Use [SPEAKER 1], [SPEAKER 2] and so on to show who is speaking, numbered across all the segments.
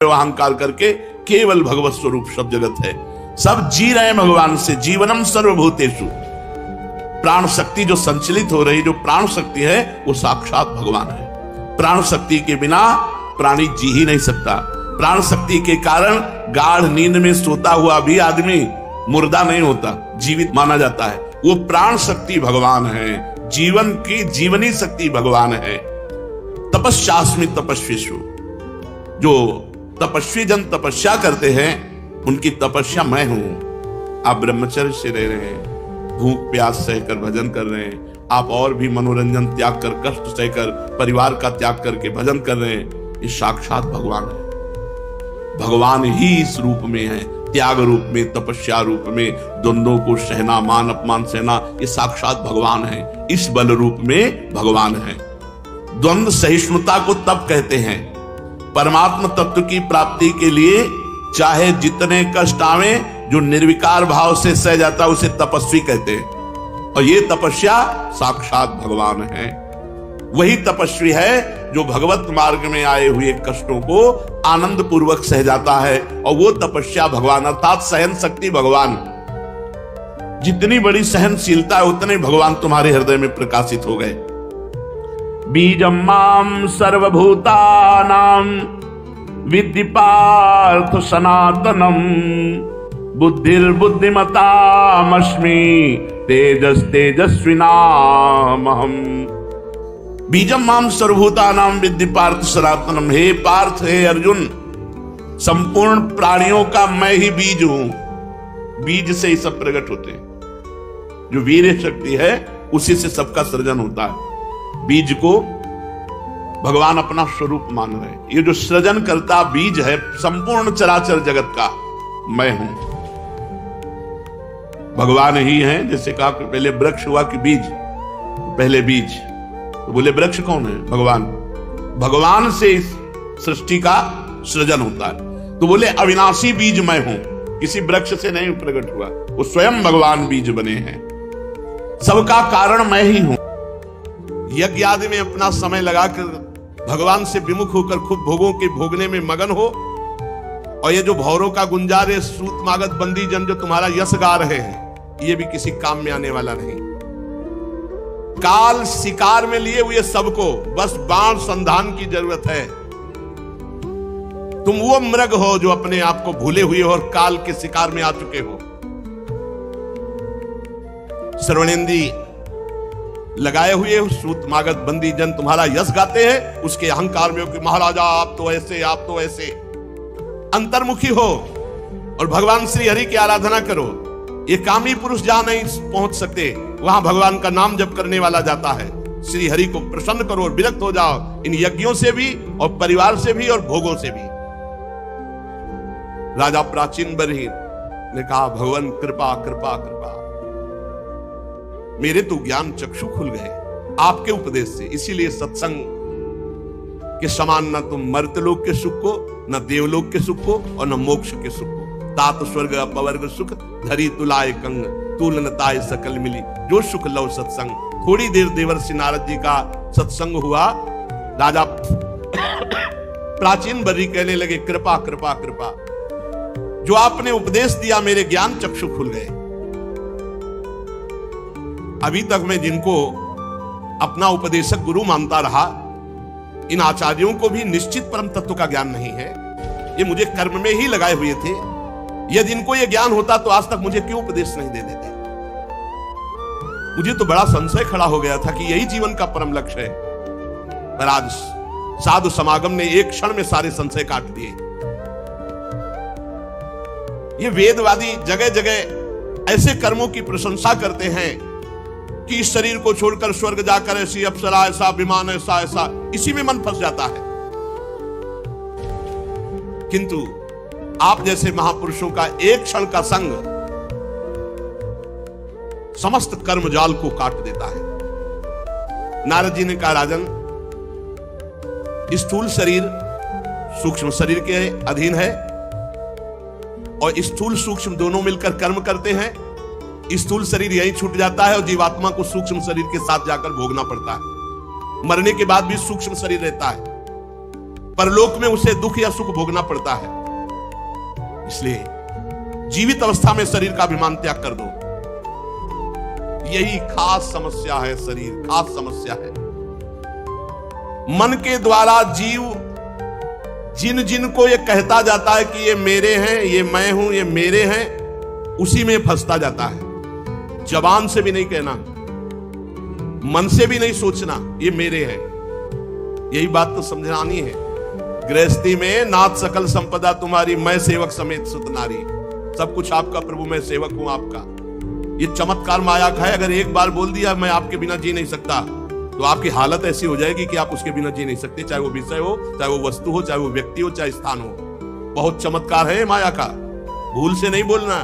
[SPEAKER 1] अहंकार करके केवल भगवत स्वरूप सब जगत है। सब जी रहे हैं भगवान से। जीवनम सर्वभूतेषु। प्राण शक्ति जो संचलित हो रही, जो प्राण शक्ति है, वो साक्षात भगवान है। प्राण शक्ति के बिना प्राणी जी ही नहीं सकता। प्राण शक्ति के कारण गाढ़ नींद में सोता हुआ भी आदमी मुर्दा नहीं होता, जीवित माना जाता है। वो प्राण शक्ति भगवान है। जीवन की जीवनी शक्ति भगवान है। तपस्यास्मि तपस्विषु। जो तपस्वी जन तपस्या करते हैं, उनकी तपस्या मैं हूं। आप ब्रह्मचर्य से रह रहे हैं, भूख प्यास सहकर भजन कर रहे हैं, आप और भी मनोरंजन त्याग कर, कष्ट सहकर, परिवार का त्याग करके भजन कर रहे हैं, ये साक्षात भगवान है। भगवान ही इस रूप में है, त्याग रूप में, तपस्या रूप में, द्वंद्वों को सहना, मान अपमान सहना, ये साक्षात भगवान है। इस बल रूप में भगवान है। द्वंद्व सहिष्णुता को तप कहते हैं। परमात्म तत्व की प्राप्ति के लिए चाहे जितने कष्ट आवे, जो निर्विकार भाव से सह जाता है, उसे तपस्वी कहते हैं। और ये तपस्या साक्षात भगवान है। वही तपस्वी है जो भगवत मार्ग में आए हुए कष्टों को आनंद पूर्वक सह जाता है। और वो तपस्या भगवान, अर्थात सहन शक्ति भगवान। जितनी बड़ी सहनशीलता है, उतने भगवान तुम्हारे हृदय में प्रकाशित हो गए। बीजं मां सर्वभूतानां विद्धि पार्थ सनातनम बुद्धिर्बुद्धिमतामस्मि तेजस्विनामहम्। बीजं मां सर्वभूतानां विद्धि पार्थ सनातनम। हे पार्थ, हे अर्जुन, संपूर्ण प्राणियों का मैं ही बीज हूं। बीज से ही सब प्रकट होते हैं। जो वीर्य शक्ति है, उसी से सबका सृजन होता है। बीज को भगवान अपना स्वरूप मान रहे हैं। ये जो सृजन करता बीज है, संपूर्ण चराचर जगत का मैं हूं, भगवान ही है। जैसे कहा कि पहले वृक्ष हुआ कि बीज, पहले बीज, तो बोले वृक्ष कौन है? भगवान। भगवान से इस सृष्टि का सृजन होता है। तो बोले अविनाशी बीज मैं हूं, किसी वृक्ष से नहीं प्रकट हुआ, वो स्वयं भगवान बीज बने हैं। सबका कारण मैं ही हूं। यज्ञ आदि में अपना समय लगाकर भगवान से विमुख होकर खूब भोगों के भोगने में मगन हो, और ये जो भौरों का गुंजार है, सूत मागत बंदी जन जो तुम्हारा यश गा रहे हैं, ये भी किसी काम में आने वाला नहीं। काल शिकार में लिए हुए सबको बस बाण संधान की जरूरत है। तुम वो मृग हो जो अपने आप को भूले हुए हो और काल के शिकार में आ चुके हो। श्रवणेंदी लगाए हुए हो, सूत मागत बंदी जन तुम्हारा यश गाते हैं, उसके अहंकार में हो कि महाराजा आप तो ऐसे, आप तो ऐसे। अंतर्मुखी हो और भगवान श्री हरि की आराधना करो। ये कामी पुरुष जहां नहीं पहुंच सकते, वहां भगवान का नाम जप करने वाला जाता है। श्री हरि को प्रसन्न करो और विरक्त हो जाओ इन यज्ञों से भी, और परिवार से भी, और भोगों से भी। राजा प्राचीन बरहीन ने कहा, भगवान कृपा कृपा कृपा, मेरे तो ज्ञान चक्षु खुल गए आपके उपदेश से। इसीलिए सत्संग के समान न तुम मर्त्यलोक के सुख को, न देवलोक के सुख को, और न मोक्ष के सुख को। तात स्वर्ग अपवर्ग सुख धरी तुलाए कंग, तुलनताए सकल मिली जो सुख लव सत्संग। थोड़ी देर देवर्षि नारद जी का सत्संग हुआ। राजा प्राचीन बर्री कहने लगे, कृपा कृपा कृपा, जो आपने उपदेश दिया मेरे ज्ञान चक्षु खुल गए। अभी तक मैं जिनको अपना उपदेशक गुरु मानता रहा, इन आचार्यों को भी निश्चित परम तत्व का ज्ञान नहीं है। ये मुझे कर्म में ही लगाए हुए थे। यदि इनको ये ज्ञान होता तो आज तक मुझे क्यों उपदेश नहीं दे देते? मुझे तो बड़ा संशय खड़ा हो गया था कि यही जीवन का परम लक्ष्य है। पर आज साधु समागम ने एक क्षण में सारे संशय काट दिए। ये वेदवादी जगह जगह ऐसे कर्मों की प्रशंसा करते हैं कि इस शरीर को छोड़कर स्वर्ग जाकर ऐसी अप्सरा, ऐसा विमान, ऐसा ऐसा, इसी में मन फंस जाता है। किंतु आप जैसे महापुरुषों का एक क्षण का संग समस्त कर्म जाल को काट देता है। नारद जी ने कहा, राजन, स्थूल शरीर सूक्ष्म शरीर के अधीन है, और स्थूल सूक्ष्म दोनों मिलकर कर्म करते हैं। स्थूल शरीर यही छूट जाता है और जीवात्मा को सूक्ष्म शरीर के साथ जाकर भोगना पड़ता है। मरने के बाद भी सूक्ष्म शरीर रहता है। परलोक में उसे दुख या सुख भोगना पड़ता है। इसलिए जीवित अवस्था में शरीर का अभिमान त्याग कर दो। यही खास समस्या है, शरीर खास समस्या है। मन के द्वारा जीव जिन जिन को ये कहता जाता है कि ये मेरे हैं, ये मैं हूं, ये मेरे हैं, उसी में फंसता जाता है। जबान से भी नहीं कहना, मन से भी नहीं सोचना ये मेरे हैं। यही बात तो समझानी है। गृहस्थी में नाथ सकल संपदा तुम्हारी, मैं सेवक समेत सुत नारी। सब कुछ आपका प्रभु, मैं सेवक हूं आपका। ये चमत्कार माया का है। अगर एक बार बोल दिया मैं आपके बिना जी नहीं सकता, तो आपकी हालत ऐसी हो जाएगी कि आप उसके बिना जी नहीं सकते, चाहे वो विषय हो, चाहे वो वस्तु हो, चाहे वो व्यक्ति हो, चाहे स्थान हो। बहुत चमत्कार है माया का, भूल से नहीं बोलना।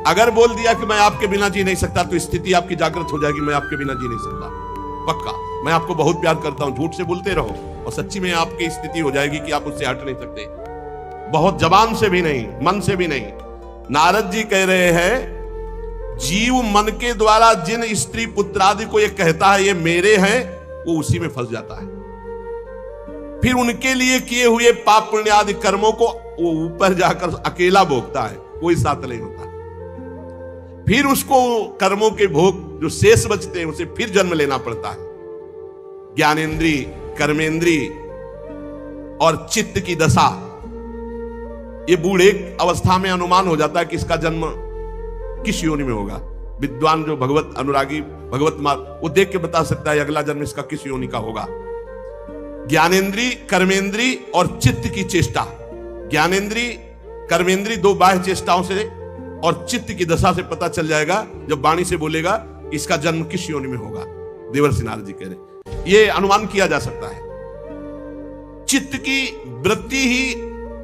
[SPEAKER 1] अगर बोल दिया कि मैं आपके बिना जी नहीं सकता, तो स्थिति आपकी जागृत हो जाएगी, मैं आपके बिना जी नहीं सकता पक्का, मैं आपको बहुत प्यार करता हूं। झूठ से बोलते रहो और सच्ची में आपकी स्थिति हो जाएगी कि आप उससे हट नहीं सकते। बहुत जबान से भी नहीं, मन से भी नहीं। नारद जी कह रहे हैं, जीव मन के द्वारा जिन स्त्री पुत्र आदि को ये कहता है ये मेरे हैं, वो उसी में फंस जाता है। फिर उनके लिए किए हुए पाप पुण्य आदि कर्मों को वो ऊपर जाकर अकेला भोगता है, कोई साथ नहीं होता। फिर उसको कर्मों के भोग जो शेष बचते हैं उसे फिर जन्म लेना पड़ता है। ज्ञानेंद्री, कर्मेंद्री और चित्त की दशा, ये बूढ़े अवस्था में अनुमान हो जाता है कि इसका जन्म किस योनि में होगा। विद्वान जो भगवत अनुरागी, भगवत मार्ग, वो देख के बता सकता है अगला जन्म इसका किस योनि का होगा। ज्ञानेंद्री, कर्मेंद्री और चित्त की चेष्टा, ज्ञानेंद्री कर्मेंद्री दो बाह्य चेष्टाओं से और चित्त की दशा से पता चल जाएगा, जब वाणी से बोलेगा इसका जन्म किस योनि में होगा। देवर्षि नारद जी कह रहे ये अनुमान किया जा सकता है। चित्त की वृत्ति ही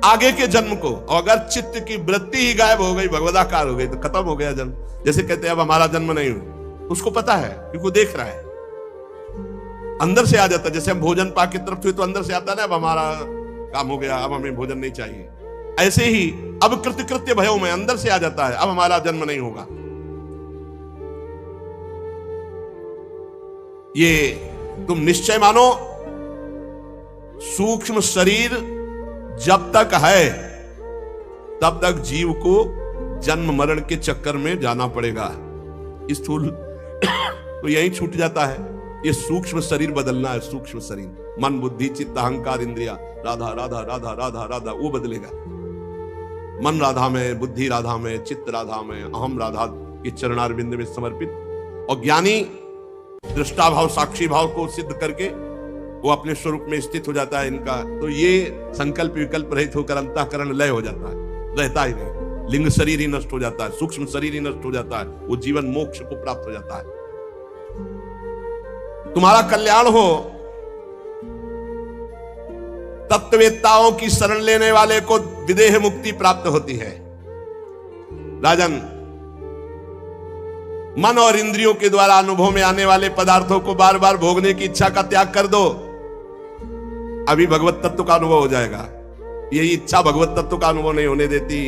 [SPEAKER 1] आगे के जन्म को, और अगर चित्त की वृत्ति ही गायब हो गई, भगवदाकार हो गई, तो खत्म हो गया जन्म। जैसे कहते हैं अब हमारा जन्म नहीं हुआ, उसको पता है क्योंकि वो देख रहा है, अंदर से आ जाता है। जैसे हम भोजन पा के तरफ हुए तो अंदर से आता है ना, अब हमारा काम हो गया, अब हमें भोजन नहीं चाहिए। ऐसे ही अब कृत्य भयो में अंदर से आ जाता है, अब हमारा जन्म नहीं होगा। ये तुम निश्चय मानो, सूक्ष्म शरीर जब तक है तब तक जीव को जन्म मरण के चक्कर में जाना पड़ेगा। स्थूल तो यही छूट जाता है। ये सूक्ष्म शरीर बदलना है। सूक्ष्म शरीर, मन बुद्धि चित्त अहंकार इंद्रिया, राधा राधा राधा राधा राधा, वो बदलेगा। मन राधा में, बुद्धि राधा में, चित्त राधा में, अहम राधा के चरणारविंद में समर्पित। और ज्ञानी दृष्टा भाव साक्षी भाव को सिद्ध करके वो अपने स्वरूप में स्थित हो जाता है इनका। तो ये संकल्प विकल्प रहित होकर अंतःकरण लय हो जाता है, रहता ही नहीं। लिंग शरीर ही नष्ट हो जाता है, सूक्ष्म शरीर ही नष्ट हो जाता है, वो जीवन मोक्ष को प्राप्त हो जाता है। तुम्हारा कल्याण हो, तत्ववेत्ताओं की शरण लेने वाले को विदेह मुक्ति प्राप्त होती है। राजन, मन और इंद्रियों के द्वारा अनुभव में आने वाले पदार्थों को बार बार भोगने की इच्छा का त्याग कर दो, अभी भगवत तत्व का अनुभव हो जाएगा। यही इच्छा भगवत तत्व का अनुभव नहीं होने देती।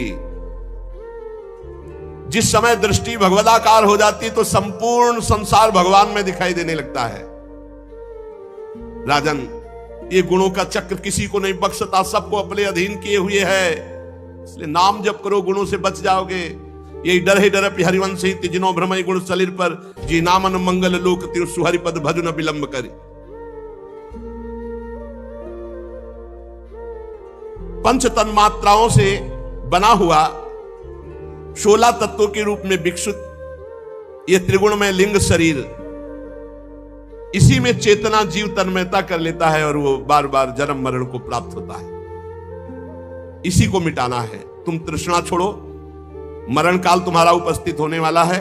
[SPEAKER 1] जिस समय दृष्टि भगवदाकार हो जाती तो संपूर्ण संसार भगवान में दिखाई देने लगता है। राजन, ये गुणों का चक्र किसी को नहीं बख्शता, सबको अपने अधीन किए हुए है। इसलिए नाम जप करो, गुणों से बच जाओगे। यही डर है डर हरिवंश ही तिजनो भ्रमय गुण शरीर पर, जी नामन मंगल लोक तिर सुहरि पद भजु न विलंब करे। पंच तन्मात्राओं से बना हुआ 16 तत्वों के रूप में विकसित ये त्रिगुणमय लिंग शरीर, इसी में चेतना जीव तन्मयता कर लेता है और वो बार बार जन्म मरण को प्राप्त होता है। इसी को मिटाना है। तुम तृष्णा छोड़ो, मरण काल तुम्हारा उपस्थित होने वाला है।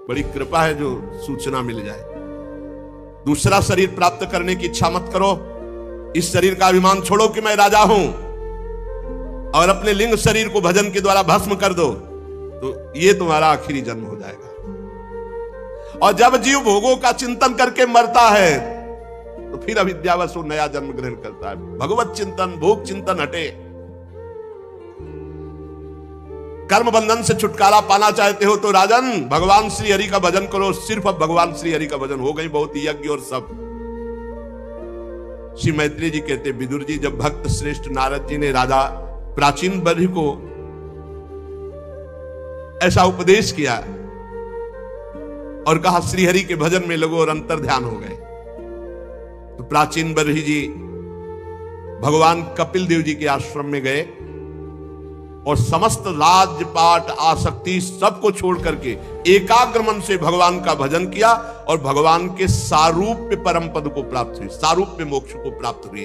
[SPEAKER 1] बड़ी कृपा है जो सूचना मिल जाए। दूसरा शरीर प्राप्त करने की इच्छा मत करो। इस शरीर का अभिमान छोड़ो कि मैं राजा हूं, और अपने लिंग शरीर को भजन के द्वारा भस्म कर दो, तो ये तुम्हारा आखिरी जन्म हो जाएगा। और जब जीव भोगों का चिंतन करके मरता है तो फिर अविद्यावश वो नया जन्म ग्रहण करता है। भगवत चिंतन, भोग चिंतन हटे। कर्म बंधन से छुटकारा पाना चाहते हो तो राजन भगवान श्री हरि का भजन करो। सिर्फ अब भगवान श्री हरि का भजन हो गई, बहुत यज्ञ और सब श्री मैत्री जी कहते, विदुर जी, जब भक्त श्रेष्ठ नारद जी ने राजा प्राचीन बर्हि को ऐसा उपदेश किया और कहा श्रीहरि के भजन में लगो और अंतर ध्यान हो गए, तो प्राचीन बर्हि जी भगवान कपिल देव जी के आश्रम में गए और समस्त राजपाट आसक्ति सबको छोड़ करके एकाग्र मन से भगवान का भजन किया और भगवान के सारूप्य परम पद को प्राप्त हुए, सारूप्य मोक्ष को प्राप्त हुए।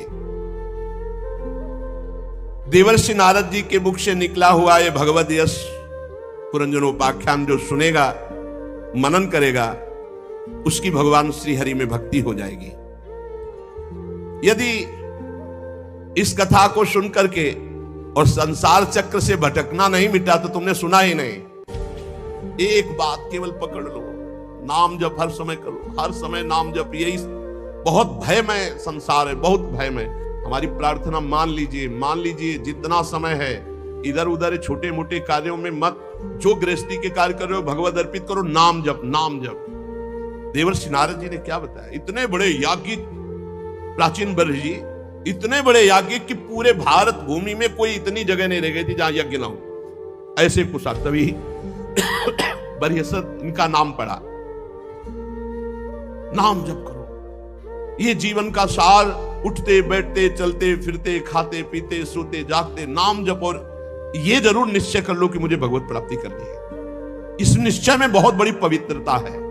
[SPEAKER 1] देवर्षि नारद जी के मुख से निकला हुआ ये भगवद यश पुरंजनोपाख्यान जो सुनेगा, मनन करेगा, उसकी भगवान श्री हरि में भक्ति हो जाएगी। यदि इस कथा को सुन करके और संसार चक्र से भटकना नहीं मिटा तो तुमने सुना ही नहीं। एक बात केवल पकड़ लो, नाम जप हर समय करो, हर समय नाम जप। यही बहुत भयमय संसार है, बहुत भयमय। हमारी प्रार्थना मान लीजिए जितना समय है इधर उधर छोटे मोटे कार्यों में मत, जो गृहस्थी के कार्य कर रहे हो भगवद अर्पित करो, नाम जप, नाम जप। देवर्षि नारद जी ने क्या बताया, इतने बड़े याज्ञिक प्राचीन बर्हि जी, इतने बड़े याज्ञिक कि पूरे भारत भूमि में कोई इतनी जगह नहीं रह गई थी जहां यज्ञ ना हो। ऐसे कुशा तभी बरहसत इनका नाम पड़ा। नाम जप करो, ये जीवन का सार। उठते बैठते चलते फिरते खाते पीते सोते जागते नाम जप, और ये जरूर निश्चय कर लो कि मुझे भगवत प्राप्ति करनी है। इस निश्चय में बहुत बड़ी पवित्रता है।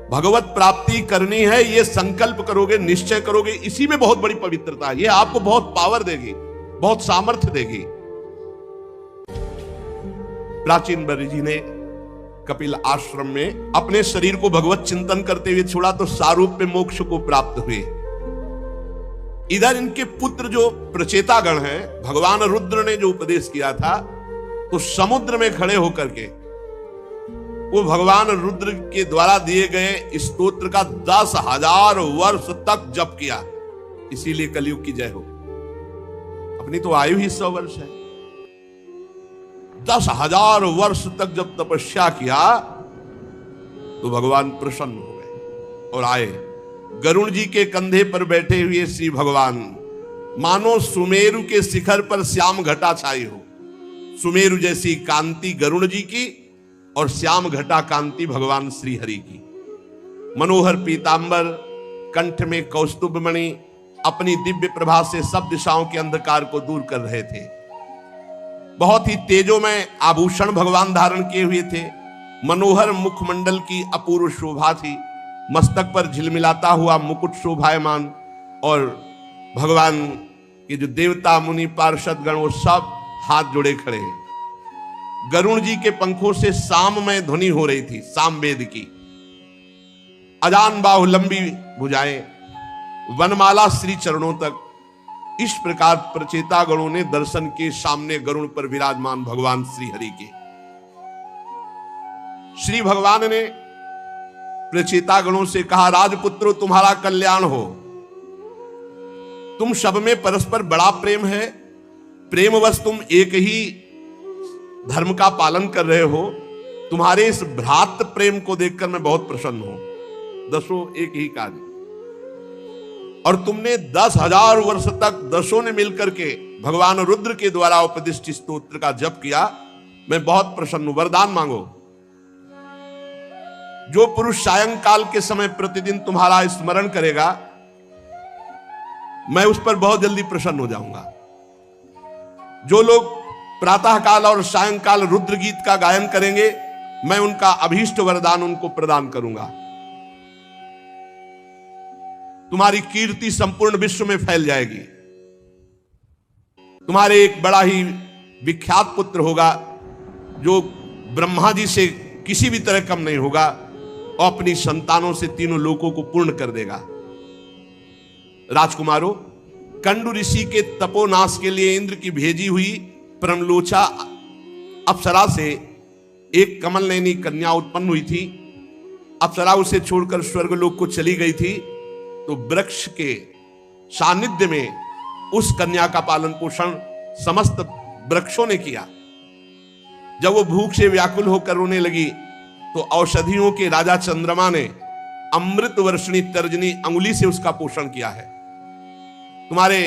[SPEAKER 1] भगवत प्राप्ति करनी है, ये संकल्प करोगे, निश्चय करोगे, इसी में बहुत बड़ी पवित्रता है। ये आपको बहुत पावर देगी, बहुत सामर्थ्य देगी। प्राचीन बर्हि जी ने कपिल आश्रम में अपने शरीर को भगवत चिंतन करते हुए छोड़ा तो सारूप्य मोक्ष को प्राप्त हुए। इधर इनके पुत्र जो प्रचेतागण हैं, भगवान रुद्र ने जो उपदेश किया था, तो समुद्र में खड़े होकर के वो भगवान रुद्र के द्वारा दिए गए स्तोत्र का 10,000 वर्ष तक जप किया। इसीलिए कलयुग की जय हो। अपनी तो आयु ही 100 वर्ष है। 10,000 वर्ष तक जब तपस्या किया तो भगवान प्रसन्न हो गए और आए। गरुण जी के कंधे पर बैठे हुए श्री भगवान मानो सुमेरु के शिखर पर श्याम घटा छाई हो। सुमेरु जैसी कांति गरुण जी की और श्याम घटा कांति भगवान श्री हरि की। मनोहर पीतांबर, कंठ में कौस्तुभ मणि, अपनी दिव्य प्रभा से सब दिशाओं के अंधकार को दूर कर रहे थे। बहुत ही तेजोमय आभूषण भगवान धारण किए हुए थे। मनोहर मुखमंडल की अपूर्व शोभा थी। मस्तक पर झिलमिलाता हुआ मुकुट शोभायमान, और भगवान के जो देवता मुनि पार्षद गण वो सब हाथ जोड़े खड़े। गरुण जी के पंखों से साममय ध्वनि हो रही थी, सामवेद की। अजान बाहु, लंबी भुजाएं, वनमाला श्री चरणों तक। इस प्रकार प्रचेता गणों ने दर्शन के सामने गरुण पर विराजमान भगवान श्री हरि के। श्री भगवान ने प्रचेता गणों से कहा, राजपुत्रो तुम्हारा कल्याण हो। तुम सब में परस्पर बड़ा प्रेम है, प्रेमवश तुम एक ही धर्म का पालन कर रहे हो। तुम्हारे इस भ्रातृ प्रेम को देखकर मैं बहुत प्रसन्न हूं। दसों एक ही कार्य, और तुमने 10,000 वर्ष तक दसों ने मिलकर के भगवान रुद्र के द्वारा उपदिष्ट स्तोत्र का जप किया। मैं बहुत प्रसन्न हूं। वरदान मांगो। जो पुरुष सायंकाल के समय प्रतिदिन तुम्हारा स्मरण करेगा, मैं उस पर बहुत जल्दी प्रसन्न हो जाऊंगा। जो लोग प्रातः काल और सायंकाल रुद्र गीत का गायन करेंगे, मैं उनका अभीष्ट वरदान उनको प्रदान करूंगा। तुम्हारी कीर्ति संपूर्ण विश्व में फैल जाएगी। तुम्हारे एक बड़ा ही विख्यात पुत्र होगा जो ब्रह्मा जी से किसी भी तरह कम नहीं होगा और अपनी संतानों से तीनों लोकों को पूर्ण कर देगा। राजकुमारों, कंडु ऋषि के तपोनाश के लिए इंद्र की भेजी हुई परमलोचा अप्सरा से एक कमल नयनी कन्या उत्पन्न हुई थी। अप्सरा उसे छोड़कर स्वर्गलोक को चली गई थी, तो वृक्ष के सानिध्य में उस कन्या का पालन पोषण समस्त वृक्षों ने किया। जब वो भूख से व्याकुल होकर रोने लगी तो औषधियों के राजा चंद्रमा ने अमृत वर्षणी तर्जनी अंगुली से उसका पोषण किया है। तुम्हारे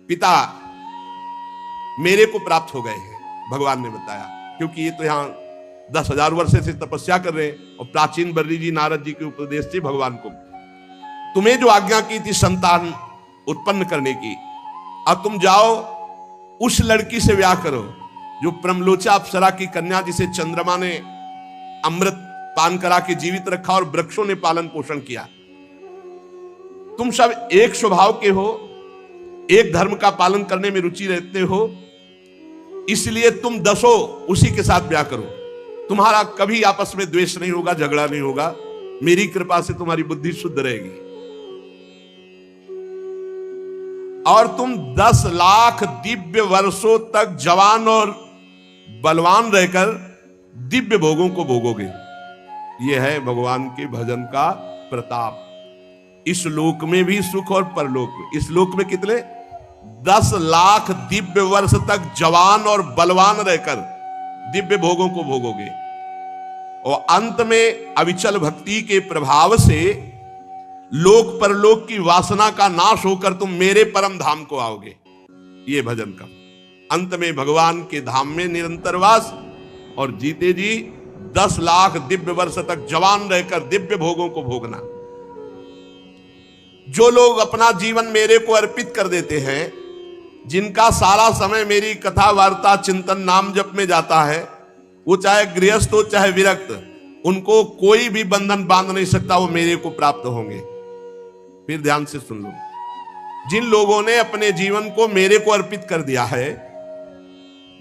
[SPEAKER 1] पिता मेरे को प्राप्त हो गए हैं, भगवान ने बताया, क्योंकि ये तो यहां 10,000 वर्ष से तपस्या कर रहे हैं और प्राचीन बर्री जी नारद जी के उपदेश से भगवान को तुम्हें जो आज्ञा की थी संतान उत्पन्न करने की, अब तुम जाओ उस लड़की से ब्याह करो जो प्रमलोचा अप्सरा की कन्या, जिसे चंद्रमा ने अमृत पान करा के जीवित रखा और वृक्षों ने पालन पोषण किया। तुम सब एक स्वभाव के हो, एक धर्म का पालन करने में रुचि रहते हो, इसलिए तुम 10 उसी के साथ ब्याह करो। तुम्हारा कभी आपस में द्वेष नहीं होगा, झगड़ा नहीं होगा, मेरी कृपा से तुम्हारी बुद्धि शुद्ध रहेगी। और तुम 10 लाख दिव्य वर्षों तक जवान और बलवान रहकर दिव्य भोगों को भोगोगे। यह है भगवान के भजन का प्रताप। इस लोक में भी सुख और परलोक में। इस लोक में कितने? 10 लाख दिव्य वर्ष तक जवान और बलवान रहकर दिव्य भोगों को भोगोगे और अंत में अविचल भक्ति के प्रभाव से लोक परलोक की वासना का नाश होकर तुम मेरे परम धाम को आओगे। ये भजन का अंत में भगवान के धाम में निरंतर वास और जीते जी 10 लाख दिव्य वर्ष तक जवान रहकर दिव्य भोगों को भोगना। जो लोग अपना जीवन मेरे को अर्पित कर देते हैं, जिनका सारा समय मेरी कथा वार्ता चिंतन नाम जप में जाता है, वो चाहे गृहस्थ हो चाहे विरक्त, उनको कोई भी बंधन बांध नहीं सकता, वो मेरे को प्राप्त होंगे। फिर ध्यान से सुन लो, जिन लोगों ने अपने जीवन को मेरे को अर्पित कर दिया है,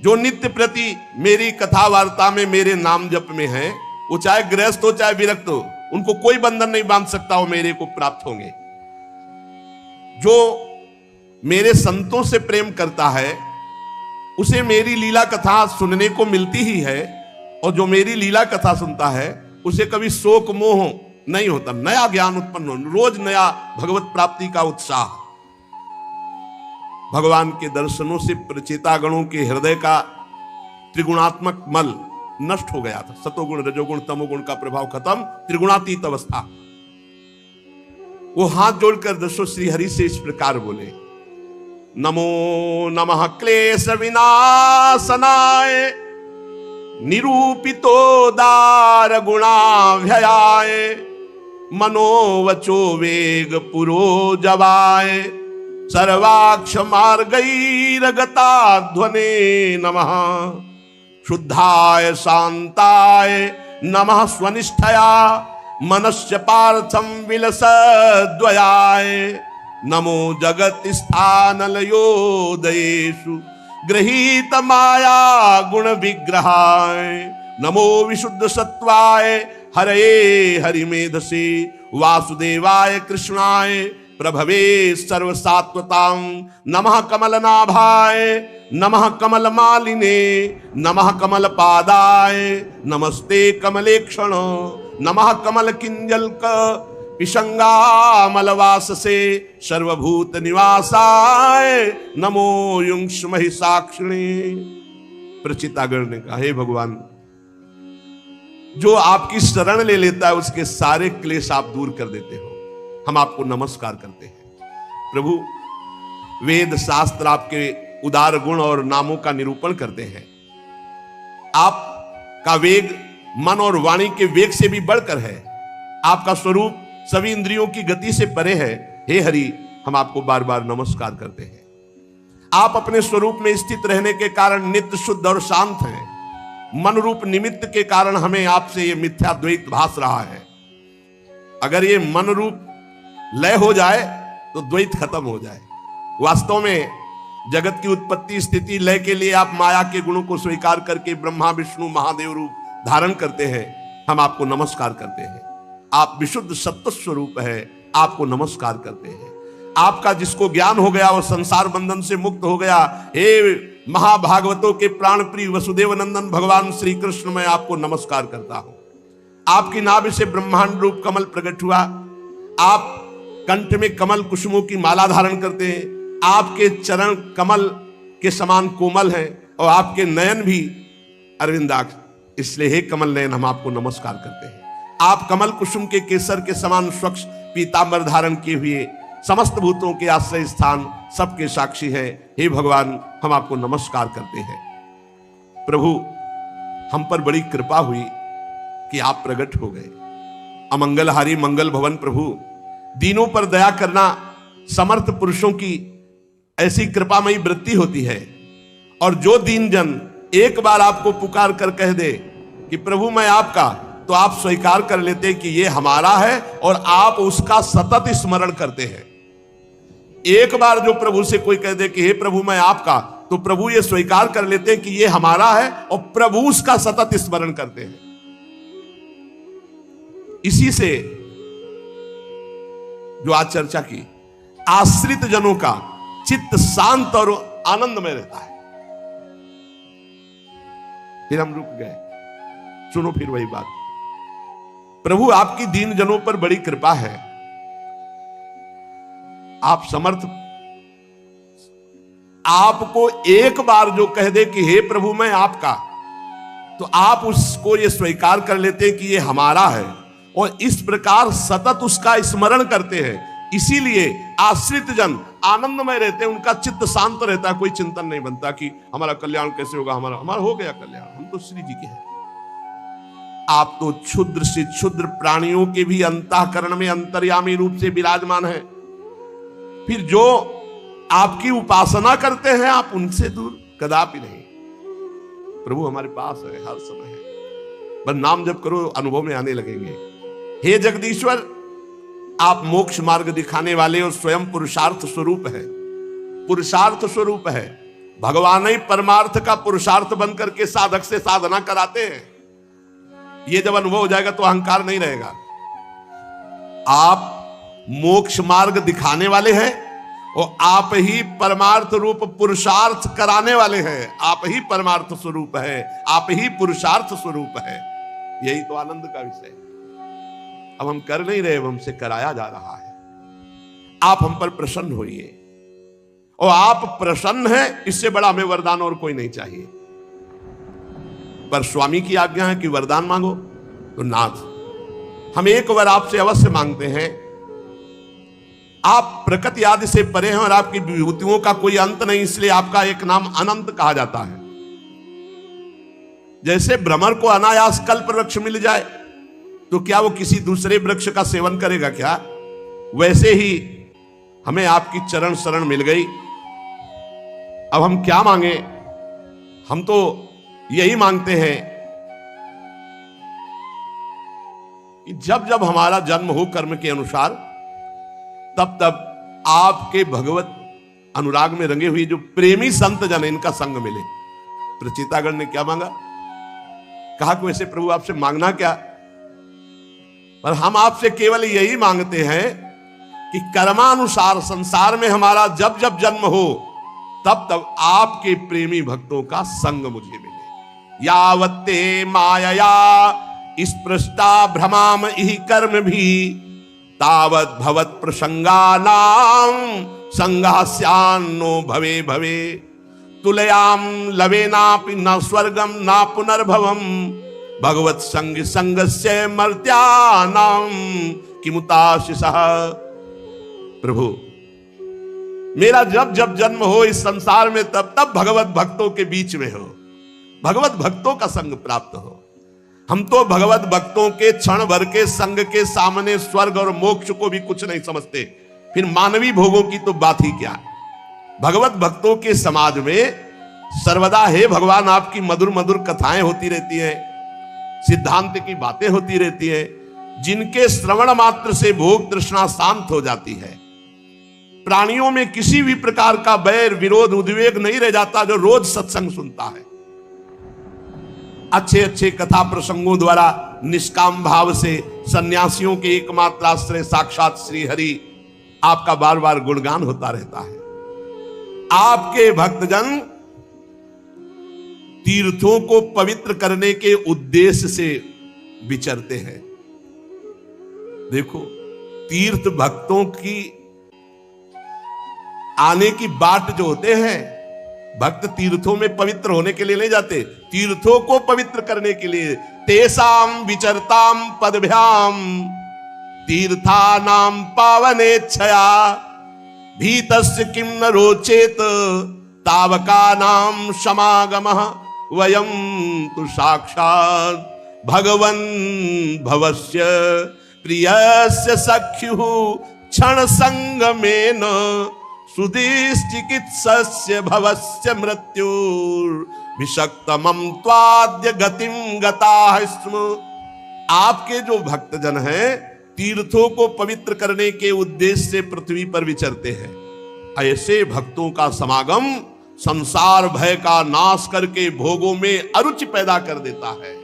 [SPEAKER 1] जो नित्य प्रति मेरी कथा वार्ता में मेरे नाम जप में है, वो चाहे गृहस्थ हो चाहे विरक्त हो, उनको कोई बंधन नहीं बांध सकता, वो मेरे को प्राप्त होंगे। जो मेरे संतों से प्रेम करता है, उसे मेरी लीला कथा सुनने को मिलती ही है, और जो मेरी लीला कथा सुनता है उसे कभी शोक मोह नहीं होता, नया ज्ञान उत्पन्न हो, रोज नया भगवत प्राप्ति का उत्साह। भगवान के दर्शनों से प्रचेतागणों के हृदय का त्रिगुणात्मक मल नष्ट हो गया था। सतोगुण रजोगुण तमोगुण का प्रभाव खत्म, त्रिगुणातीत अवस्था। वो हाथ जोड़कर दसो श्री हरि से इस प्रकार बोले, नमो नमः क्लेश विनाशनाय निरूपितो दार गुणाभ्ययाय मनोवचो वेग पुरो जवाय सर्वाक्ष मार्गैरगता ध्वने नमः शुद्धाय शांताय नमः स्वनिष्ठया मनस्य पार्थम विलसद्वयाय नमो जगत स्थानलयोदयेषु गृहीत माया गुण विग्रहाय नमो विशुद्ध सत्वाय हरये हरिमेधसे वासुदेवाय कृष्णाय प्रभवे सर्वसात्वतां नमः कमलनाभाय नमः कमलमालिने नमः कमलपादाय नमस्ते कमलेक्षण नमः कमल किंजल्क पिशंगामलवाससे सर्वभूत निवासाय नमो युंक्ष महिषाक्षिणे। प्रचितागण ने कहा, हे भगवान, जो आपकी शरण ले लेता है उसके सारे क्लेश आप दूर कर देते हो, हम आपको नमस्कार करते हैं। प्रभु, वेद शास्त्र आपके उदार गुण और नामों का निरूपण करते हैं। आपका वेग मन और वाणी के वेग से भी बढ़कर है। आपका स्वरूप सभी इंद्रियों की गति से परे है। हे हरि, हम आपको बार बार नमस्कार करते हैं। आप अपने स्वरूप में स्थित रहने के कारण नित्य शुद्ध और शांत हैं। मन रूप निमित्त के कारण हमें आपसे ये मिथ्या द्वैत भास रहा है। अगर ये मन रूप लय हो जाए तो द्वैत खत्म हो जाए। वास्तव में जगत की उत्पत्ति स्थिति लय के लिए आप माया के गुणों को स्वीकार करके ब्रह्मा विष्णु महादेव रूप धारण करते हैं। हम आपको नमस्कार करते हैं। आप विशुद्ध सत्व स्वरूप है, आपको नमस्कार करते हैं। आपका जिसको ज्ञान हो गया वो संसार बंधन से मुक्त हो गया। हे महाभागवतों के प्राण प्रिय वसुदेव नंदन भगवान श्री कृष्ण, मैं आपको नमस्कार करता हूं। आपकी नाभि से ब्रह्मांड रूप कमल प्रकट हुआ। आप कंठ में कमल कुसुमों की माला धारण करते हैं। आपके चरण कमल के समान कोमल हैं और आपके नयन भी अरविंदाक्ष। इसलिए हे कमल नयन, हम आपको नमस्कार करते हैं। आप कमल कुसुम के केसर के समान स्वच्छ पीतांबर धारण किए हुए समस्त भूतों के आश्रय स्थान, सबके साक्षी हैं। हे भगवान, हम आपको नमस्कार करते हैं। प्रभु, हम पर बड़ी कृपा हुई कि आप प्रकट हो गए। अमंगलहारी मंगल भवन प्रभु, दीनों पर दया करना समर्थ पुरुषों की ऐसी कृपामयी वृत्ति होती है। और जो दीन जन एक बार आपको पुकार कर कह दे कि प्रभु मैं आपका, तो आप स्वीकार कर लेते कि ये हमारा है और आप उसका सतत स्मरण करते हैं। एक बार जो प्रभु से कोई कह दे कि हे प्रभु मैं आपका, तो प्रभु ये स्वीकार कर लेते हैं कि ये हमारा है और प्रभु उसका सतत स्मरण करते हैं। इसी से जो आज चर्चा की, आश्रित जनों का चित्त शांत और आनंद में रहता है। फिर हम रुक गए। सुनो फिर वही बात। प्रभु आपकी दीन जनों पर बड़ी कृपा है। आप समर्थ, आपको एक बार जो कह दे कि हे प्रभु मैं आपका, तो आप उसको ये स्वीकार कर लेते हैं कि ये हमारा है और इस प्रकार सतत उसका स्मरण करते हैं। इसीलिए आश्रित जन आनंदमय रहते हैं, उनका चित्त शांत रहता है। कोई चिंतन नहीं बनता कि हमारा कल्याण कैसे होगा, हमारा हो गया कल्याण, हम तो श्री जी के हैं। आप तो क्षुद्र से क्षुद्र प्राणियों के भी अंतःकरण में अंतर्यामी रूप से विराजमान है। फिर जो आपकी उपासना करते हैं, आप उनसे दूर कदापि नहीं। प्रभु हमारे पास है, हर समय है। बस नाम जप करो, अनुभव में आने लगेंगे। हे जगदीश्वर, आप मोक्ष मार्ग दिखाने वाले और स्वयं पुरुषार्थ स्वरूप है। पुरुषार्थ स्वरूप है। भगवान ही परमार्थ का पुरुषार्थ बनकर के साधक से साधना कराते हैं। ये जब अनुभव हो जाएगा तो अहंकार नहीं रहेगा। आप मोक्ष मार्ग दिखाने वाले हैं और आप ही परमार्थ रूप पुरुषार्थ कराने वाले हैं। आप ही परमार्थ स्वरूप है, आप ही पुरुषार्थ स्वरूप है। यही तो आनंद का विषय है। अब हम कर नहीं रहे, हमसे कराया जा रहा है। आप हम पर प्रसन्न होइए, और आप प्रसन्न हैं, इससे बड़ा हमें वरदान और कोई नहीं चाहिए। पर स्वामी की आज्ञा है कि वरदान मांगो, तो नाथ हम एक वर आपसे अवश्य मांगते हैं। आप प्रकृति आदि से परे हैं और आपकी विभूतियों का कोई अंत नहीं, इसलिए आपका एक नाम अनंत कहा जाता है। जैसे भ्रमर को अनायास कल्प वृक्ष मिल जाए तो क्या वो किसी दूसरे वृक्ष का सेवन करेगा क्या? वैसे ही हमें आपकी चरण शरण मिल गई। अब हम क्या मांगे? हम तो यही मांगते हैं कि जब जब हमारा जन्म हो कर्म के अनुसार, तब तब आपके भगवत अनुराग में रंगे हुए जो प्रेमी संत जन, इनका संग मिले। प्रचितागण ने क्या मांगा? कहा कि वैसे प्रभु आपसे मांगना क्या, पर हम आपसे केवल यही मांगते हैं कि कर्मानुसार संसार में हमारा जब जब जन्म हो, तब तब आपके प्रेमी भक्तों का संग मुझे मिले। यावत्ते मायया स्पृष्टा भ्रमाम इहि कर्म भी, तावत भवत प्रसंगानाम संगास्यान्नो भवे भवे। तुलयाम लवेनापि न स्वर्गम न पुनर्भवम, भगवत संग संगस्य मर्त्यानाम किमुताशिषः। प्रभु, मेरा जब जब जन्म हो इस संसार में, तब तब भगवत भक्तों के बीच में हो, भगवत भक्तों का संग प्राप्त हो। हम तो भगवत भक्तों के क्षण भर के संग के सामने स्वर्ग और मोक्ष को भी कुछ नहीं समझते, फिर मानवीय भोगों की तो बात ही क्या। भगवत भक्तों के समाज में सर्वदा हे भगवान आपकी मधुर मधुर कथाएं होती रहती हैं, सिद्धांत की बातें होती रहती हैं, जिनके श्रवण मात्र से भोग तृष्णा शांत हो जाती है। प्राणियों में किसी भी प्रकार का बैर विरोध उद्वेग नहीं रह जाता जो रोज सत्संग सुनता है। अच्छे अच्छे कथा प्रसंगों द्वारा निष्काम भाव से सन्यासियों के एकमात्र आश्रय साक्षात श्री हरि, आपका बार बार गुणगान होता रहता है। आपके भक्तजन तीर्थों को पवित्र करने के उद्देश्य से विचरते हैं। देखो, तीर्थ भक्तों की आने की बाट जो होते हैं, भक्त तीर्थों में पवित्र होने के लिए नहीं जाते, तीर्थों को पवित्र करने के लिए। तेसाम विचरताम पदभ्याम तीर्थानाम पावनेच्छया भीतस्य किम न रोचेत तावका नाम समागमः वयम तु साक्षात् भगवन् भवस्य प्रियस्य सख्युः क्षण संगमेन सुधीश्चिकित्सस्य भवस्य मृत्युर् विषक्तमं त्वाद्य गतिम गताः स्म। आपके जो भक्तजन हैं तीर्थों को पवित्र करने के उद्देश्य से पृथ्वी पर विचरते हैं। ऐसे भक्तों का समागम संसार भय का नाश करके भोगों में अरुचि पैदा कर देता है।